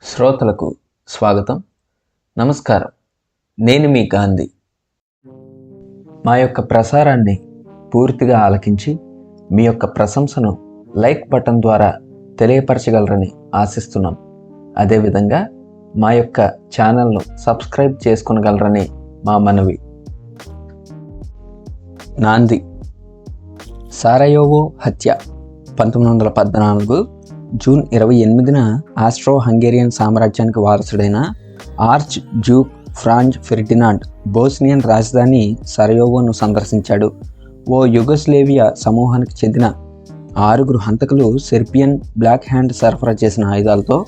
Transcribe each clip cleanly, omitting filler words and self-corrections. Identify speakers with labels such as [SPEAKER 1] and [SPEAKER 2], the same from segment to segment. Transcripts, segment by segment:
[SPEAKER 1] శ్రోతలకు స్వాగతం. నమస్కారం. నేను మీ గాంధీ. మా యొక్క ప్రసారాన్ని పూర్తిగా ఆలకించి మీ యొక్క ప్రశంసను లైక్ బటన్ ద్వారా తెలియపరచగలరని ఆశిస్తున్నాం. అదేవిధంగా మా యొక్క ఛానల్ను సబ్స్క్రైబ్ చేసుకొనగలరని మా మనవి. నాంది సారయోవో హత్య 1914 జూన్ 28న ఆస్ట్రో హంగేరియన్ సామ్రాజ్యానికి వారసుడైన archduke Franz Ferdinand Bosnian రాజధాని సరయోవోను సందర్శించాడు. ఓ యుగోస్లేవియా సమూహానికి చెందిన 6 హంతకులు సెర్బియన్ బ్లాక్ హ్యాండ్ సరఫరా చేసిన ఆయుధాలతో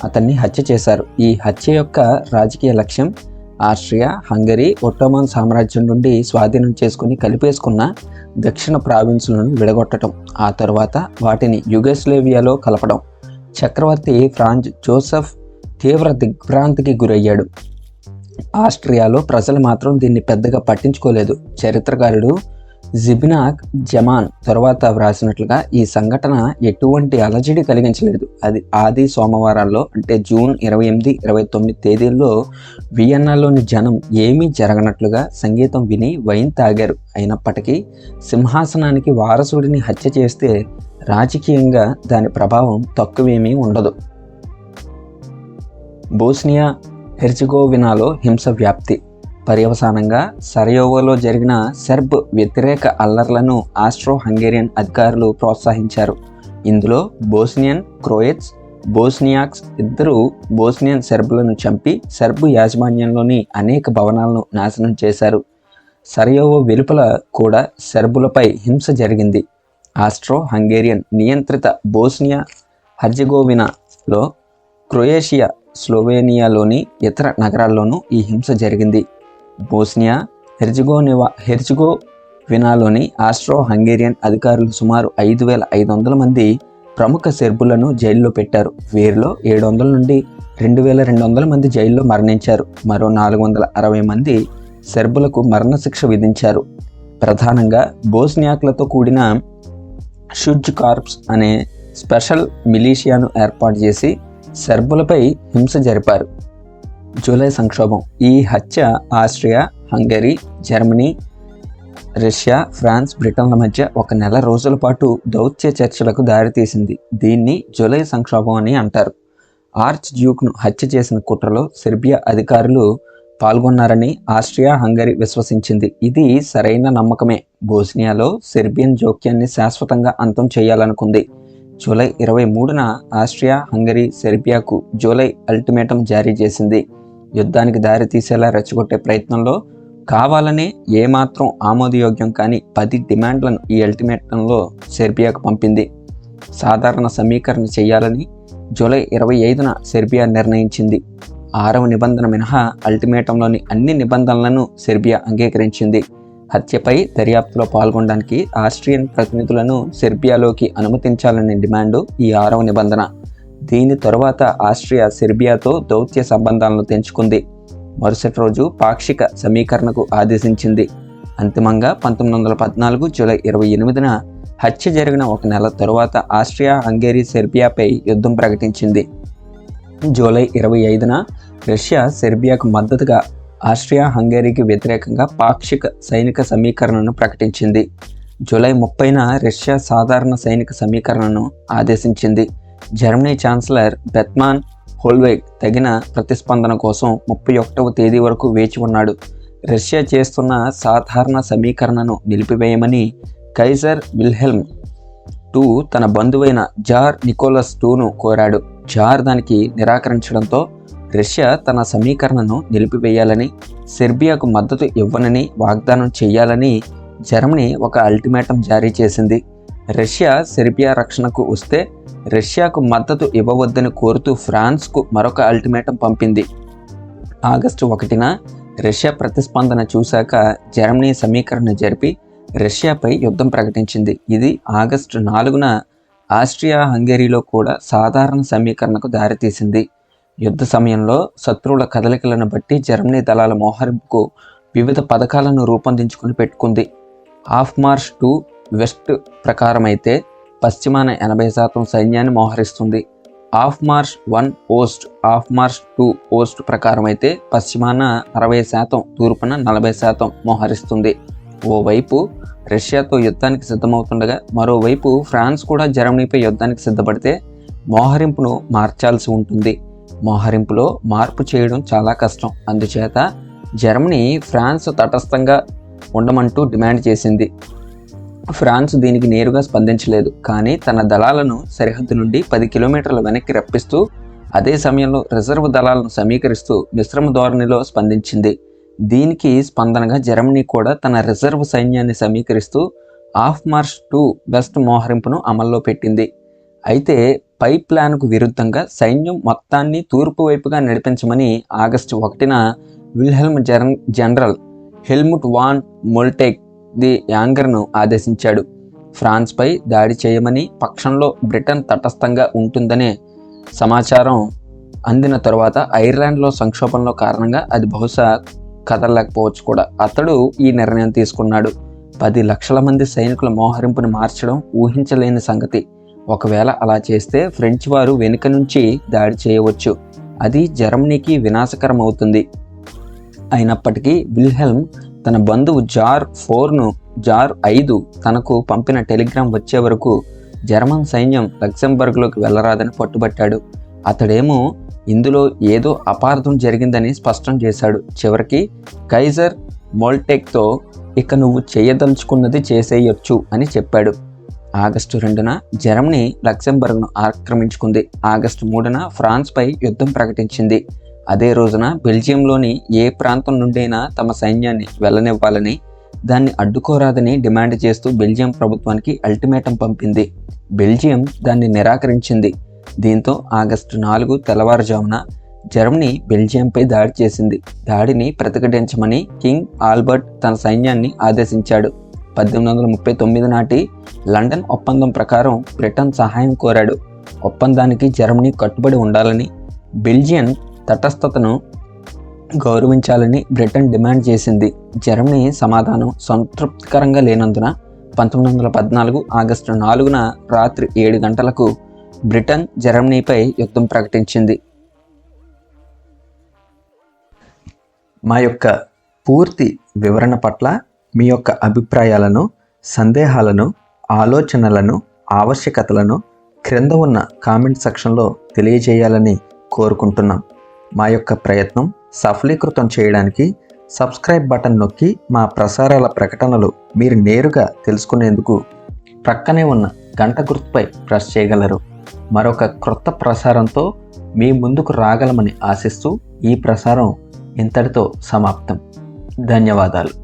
[SPEAKER 1] అతన్ని హత్య చేశారు. ఈ హత్య యొక్క రాజకీయ లక్ష్యం ఆస్ట్రియా, హంగరీ, ఒట్టోమన్ సామ్రాజ్యం నుండి స్వాధీనం చేసుకుని కలిపేసుకున్న దక్షిణ ప్రావిన్సులను విడగొట్టడం, ఆ తరువాత వాటిని యుగోస్లేవియాలో కలపడం. చక్రవర్తి ఫ్రాంజ్ జోసెఫ్ తీవ్ర దిగ్భ్రాంతికి గురయ్యాడు. ఆస్ట్రియాలో ప్రజలు మాత్రం దీన్ని పెద్దగా పట్టించుకోలేదు. చరిత్రకారుడు జిబినాక్ జమాన్ తరువాత వ్రాసినట్లుగా ఈ సంఘటన ఎటువంటి అలజడి కలిగించలేదు. అది ఆది సోమవారాల్లో అంటే జూన్ 28, 29 తేదీల్లో వియన్నాలోని జనం ఏమీ జరగనట్లుగా సంగీతం విని వైన్ తాగారు. అయినప్పటికీ సింహాసనానికి వారసుడిని హత్య చేస్తే రాజకీయంగా దాని ప్రభావం తక్కువేమీ ఉండదు. బోస్నియా హెర్జగోవినాలో హింస వ్యాప్తి. పర్యవసానంగా సరయోవోలో జరిగిన సెర్బ్ వ్యతిరేక అల్లర్లను ఆస్ట్రో హంగేరియన్ అధికారులు ప్రోత్సహించారు. ఇందులో బోస్నియన్ క్రోయట్స్, బోస్నియాక్స్ ఇద్దరు బోస్నియన్ సెర్బులను చంపి సెర్బు యాజమాన్యంలోని అనేక భవనాలను నాశనం చేశారు. సరయోవో వెలుపల కూడా సెర్బులపై హింస జరిగింది. ఆస్ట్రో హంగేరియన్ నియంత్రిత బోస్నియా హెర్జగోవినాలో, క్రొయేషియా, స్లోవేనియాలోని ఇతర నగరాల్లోనూ ఈ హింస జరిగింది. బోస్నియా హెర్జగోవినాలోని ఆస్ట్రో హంగేరియన్ అధికారులు సుమారు 5,500 మంది ప్రముఖ సెర్బులను జైల్లో పెట్టారు. వీరిలో 700 నుండి 2,200 మంది జైల్లో మరణించారు. మరో 460 మంది సెర్బులకు మరణశిక్ష విధించారు. ప్రధానంగా బోస్నియాక్లతో కూడిన షుడ్జ్ కార్ప్స్ అనే స్పెషల్ మిలీషియాను ఏర్పాటు చేసి సెర్బులపై హింస జరిపారు. జూలై సంక్షోభం. ఈ హత్య Austria, Hungary, Germany, Russia, France, బ్రిటన్ల మధ్య 1 నెల రోజుల పాటు దౌత్య చర్చలకు దారితీసింది. దీన్ని జూలై సంక్షోభం అని అంటారు. ఆర్చ్ డ్యూక్ను హత్య చేసిన కుట్రలో సెర్బియా అధికారులు పాల్గొన్నారని ఆస్ట్రియా, హంగరీ విశ్వసించింది. ఇది సరైన నమ్మకమే. బోస్నియాలో సెర్బియన్ జోక్యాన్ని శాశ్వతంగా అంతం చేయాలనుకుంది. జూలై 23న ఆస్ట్రియా, హంగరీ సెర్బియాకు జూలై అల్టిమేటం జారీ చేసింది. యుద్ధానికి దారి తీసేలా రెచ్చగొట్టే ప్రయత్నంలో కావాలనే ఏమాత్రం ఆమోదయోగ్యం కాని 10 డిమాండ్లను ఈ అల్టిమేటంలో సెర్బియాకు పంపింది. సాధారణ సమీకరణ చేయాలని జూలై 25న సెర్బియా నిర్ణయించింది. 6వ నిబంధన మినహా అల్టిమేటంలోని అన్ని నిబంధనలను సెర్బియా అంగీకరించింది. హత్యపై దర్యాప్తులో పాల్గొనడానికి ఆస్ట్రియన్ ప్రతినిధులను సెర్బియాలోకి అనుమతించాలనే డిమాండు ఈ 6వ నిబంధన. దీని తరువాత ఆస్ట్రియా సెర్బియాతో దౌత్య సంబంధాలను తెంచుకుంది. మరుసటి రోజు పాక్షిక సమీకరణకు ఆదేశించింది. అంతిమంగా 1914 జూలై 28న హత్య జరిగిన 1 నెల తరువాత ఆస్ట్రియా, హంగరీ సెర్బియాపై యుద్ధం ప్రకటించింది. జూలై 25న రష్యా సెర్బియాకు మద్దతుగా ఆస్ట్రియా, హంగరీకి వ్యతిరేకంగా పాక్షిక సైనిక సమీకరణను ప్రకటించింది. జూలై 30న రష్యా సాధారణ సైనిక సమీకరణను ఆదేశించింది. జర్మనీ ఛాన్సలర్ బెత్మాన్ హోల్వెగ్ తగిన ప్రతిస్పందన కోసం 31వ తేదీ వరకు వేచి ఉన్నాడు. రష్యా చేస్తున్న సాధారణ సమీకరణను నిలిపివేయమని కైజర్ విల్హెల్మ్ II తన బంధువైన జార్ నికోలస్ IIను కోరాడు. జార్ దానికి నిరాకరించడంతో రష్యా తన సమీకరణను నిలిపివేయాలని, సెర్బియాకు మద్దతు ఇవ్వనని వాగ్దానం చేయాలని జర్మనీ ఒక అల్టిమేటం జారీ చేసింది. రష్యా సెర్బియా రక్షణకు వస్తే రష్యాకు మద్దతు ఇవ్వవద్దని కోరుతూ ఫ్రాన్స్కు మరొక అల్టిమేటం పంపింది. ఆగస్టు 1న రష్యా ప్రతిస్పందన చూశాక జర్మనీ సమీకరణ జరిపి రష్యాపై యుద్ధం ప్రకటించింది. ఇది ఆగస్టు 4న ఆస్ట్రియా, హంగరీలో కూడా సాధారణ సమీకరణకు దారితీసింది. యుద్ధ సమయంలో శత్రువుల కదలికలను బట్టి జర్మనీ దళాల మోహరింపుకు వివిధ పథకాలను రూపొందించుకుని పెట్టుకుంది. హాఫ్ మార్ష్ టు వెస్ట్ ప్రకారమైతే పశ్చిమాన 80% సైన్యాన్ని మోహరిస్తుంది. ఆఫ్ మార్ష్ 1 ఓస్ట్, ఆఫ్ మార్ష్ 2 ఓస్ట్ ప్రకారం అయితే పశ్చిమాన 60%, తూర్పున 40% మోహరిస్తుంది. ఓవైపు రష్యాతో యుద్ధానికి సిద్ధమవుతుండగా మరోవైపు ఫ్రాన్స్ కూడా జర్మనీపై యుద్ధానికి సిద్ధపడితే మోహరింపును మార్చాల్సి ఉంటుంది. మోహరింపులో మార్పు చేయడం చాలా కష్టం. అందుచేత జర్మనీ ఫ్రాన్స్ తటస్థంగా ఉండమంటూ డిమాండ్ చేసింది. ఫ్రాన్స్ దీనికి నేరుగా స్పందించలేదు, కానీ తన దళాలను సరిహద్దు నుండి 10 కిలోమీటర్ల వెనక్కి రప్పిస్తూ అదే సమయంలో రిజర్వ్ దళాలను సమీకరిస్తూ మిశ్రమ ధోరణిలో స్పందించింది. దీనికి స్పందనగా జర్మనీ కూడా తన రిజర్వ్ సైన్యాన్ని సమీకరిస్తూ ఆఫ్ మార్ష్ 2 వెస్ట్ మోహరింపును అమల్లో పెట్టింది. అయితే పై ప్లాన్కు విరుద్ధంగా సైన్యం మొత్తాన్ని తూర్పు వైపుగా నడిపించమని ఆగస్టు 1న Wilhelm general Helmuth von Moltke the యాంగర్ను ఆదేశించాడు. ఫ్రాన్స్పై దాడి చేయమని పక్షంలో బ్రిటన్ తటస్థంగా ఉంటుందనే సమాచారం అందిన తరువాత ఐర్లాండ్లో సంక్షోభంలో కారణంగా అది బహుశా కదలలేకపోవచ్చు కూడా. అతడు ఈ నిర్ణయం తీసుకున్నాడు. 10 లక్షల మంది సైనికుల మోహరింపును మార్చడం ఊహించలేని సంగతి. ఒకవేళ అలా చేస్తే ఫ్రెంచ్ వారు వెనుక నుంచి దాడి చేయవచ్చు. అది జర్మనీకి వినాశకరం అవుతుంది. అయినప్పటికీ విల్హెల్మ్ తన బంధువు జార్ 5 తనకు పంపిన టెలిగ్రామ్ వచ్చే వరకు జర్మన్ సైన్యం లక్సెంబర్గ్లోకి వెళ్ళరాదని పట్టుబట్టాడు. అతడేమో ఇందులో ఏదో అపార్థం జరిగిందని స్పష్టం చేశాడు. చివరికి కైజర్ మోల్టెక్తో ఇక నువ్వు చేయదలుచుకున్నది చేసేయొచ్చు అని చెప్పాడు. ఆగస్టు 2న జర్మనీ లక్సెంబర్గ్ను ఆక్రమించుకుంది. ఆగస్టు 3న ఫ్రాన్స్పై యుద్ధం ప్రకటించింది. అదే రోజున బెల్జియంలోని ఏ ప్రాంతం నుండైనా తమ సైన్యాన్ని వెళ్ళనివ్వాలని, దాన్ని అడ్డుకోరాదని డిమాండ్ చేస్తూ బెల్జియం ప్రభుత్వానికి అల్టిమేటం పంపింది. బెల్జియం దాన్ని నిరాకరించింది. దీంతో ఆగస్టు 4 తెల్లవారుజామున జర్మనీ బెల్జియంపై దాడి చేసింది. దాడిని ప్రతిఘటించమని కింగ్ ఆల్బర్ట్ తన సైన్యాన్ని ఆదేశించాడు. 1839 నాటి లండన్ ఒప్పందం ప్రకారం బ్రిటన్ సహాయం కోరాడు. ఒప్పందానికి జర్మనీ కట్టుబడి ఉండాలని, బెల్జియన్ తటస్థతను గౌరవించాలని బ్రిటన్ డిమాండ్ చేసింది. జర్మనీ సమాధానం సంతృప్తికరంగా లేనందున 1914 ఆగస్టు 4న రాత్రి 7 గంటలకు బ్రిటన్ జర్మనీపై యుద్ధం ప్రకటించింది. మా యొక్క పూర్తి వివరణ పట్ల మీ యొక్క అభిప్రాయాలను, సందేహాలను, ఆలోచనలను, ఆవశ్యకతలను క్రింద ఉన్న కామెంట్ సెక్షన్లో తెలియజేయాలని కోరుకుంటున్నాం. మా యొక్క ప్రయత్నం సఫలీకృతం చేయడానికి సబ్స్క్రైబ్ బటన్ నొక్కి మా ప్రసారాల ప్రకటనలు మీరు నేరుగా తెలుసుకునేందుకు ప్రక్కనే ఉన్న గంట గుర్తుపై ప్రెస్ చేయగలరు. మరొక క్రొత్త ప్రసారంతో మీ ముందుకు రాగలమని ఆశిస్తూ ఈ ప్రసారం ఇంతటితో సమాప్తం. ధన్యవాదాలు.